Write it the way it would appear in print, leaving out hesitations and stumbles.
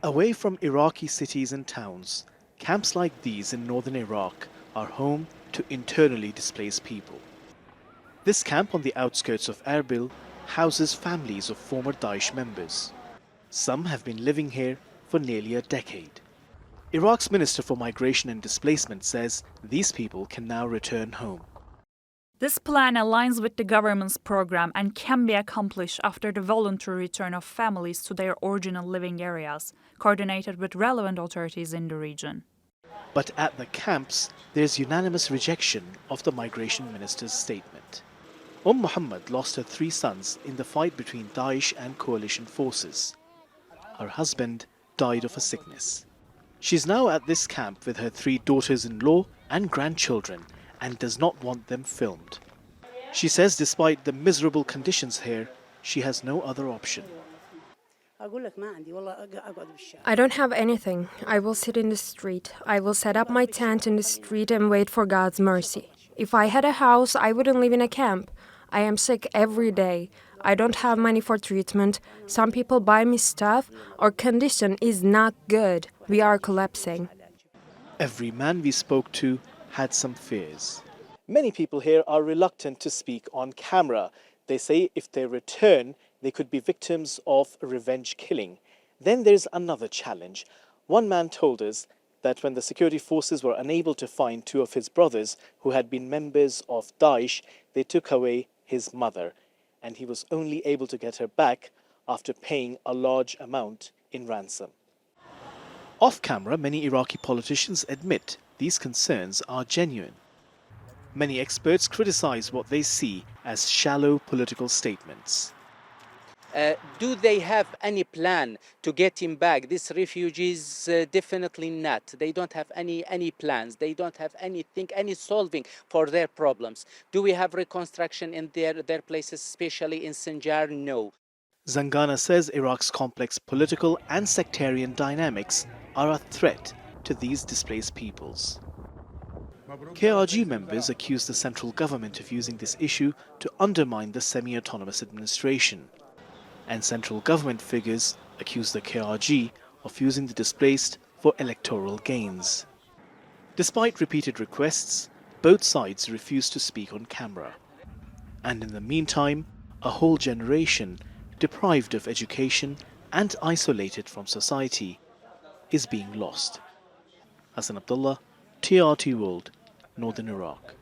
Away from Iraqi cities and towns, camps like these in northern Iraq are home to internally displaced people. This camp on the outskirts of Erbil houses families of former Daesh members. Some have been living here for nearly a decade. Iraq's Minister for Migration and Displacement says these people can now return home. This plan aligns with the government's program and can be accomplished after the voluntary return of families to their original living areas, coordinated with relevant authorities in the region. But at the camps, there's unanimous rejection of the migration minister's statement. Muhammad lost her 3 sons in the fight between Daesh and coalition forces. Her husband died of a sickness. She's now at this camp with her 3 daughters-in-law and grandchildren and does not want them filmed. She says despite the miserable conditions here, she has no other option. I don't have anything. I will sit in the street. I will set up my tent in the street and wait for God's mercy. If I had a house, I wouldn't live in a camp. I am sick every day. I don't have money for treatment. Some people buy me stuff. Our condition is not good. We are collapsing. Every man we spoke to had some fears. Many people here are reluctant to speak on camera. They say if they return, they could be victims of revenge killing. Then there's another challenge. One man told us that when the security forces were unable to find 2 of his brothers who had been members of Daesh, they took away his mother, and he was only able to get her back after paying a large amount in ransom. Off camera, many Iraqi politicians admit these concerns are genuine. Many experts criticize what they see as shallow political statements. Do they have any plan to get him back? These refugees, definitely not. They don't have any plans. They don't have anything, any solving for their problems. Do we have reconstruction in their places, especially in Sinjar? No. Zangana says Iraq's complex political and sectarian dynamics are a threat to these displaced peoples. KRG members accuse the central government of using this issue to undermine the semi-autonomous administration. And central government figures accuse the KRG of using the displaced for electoral gains. Despite repeated requests, both sides refuse to speak on camera. And in the meantime, a whole generation, deprived of education and isolated from society, is being lost. Hasan Abdullah, TRT World, Northern Iraq.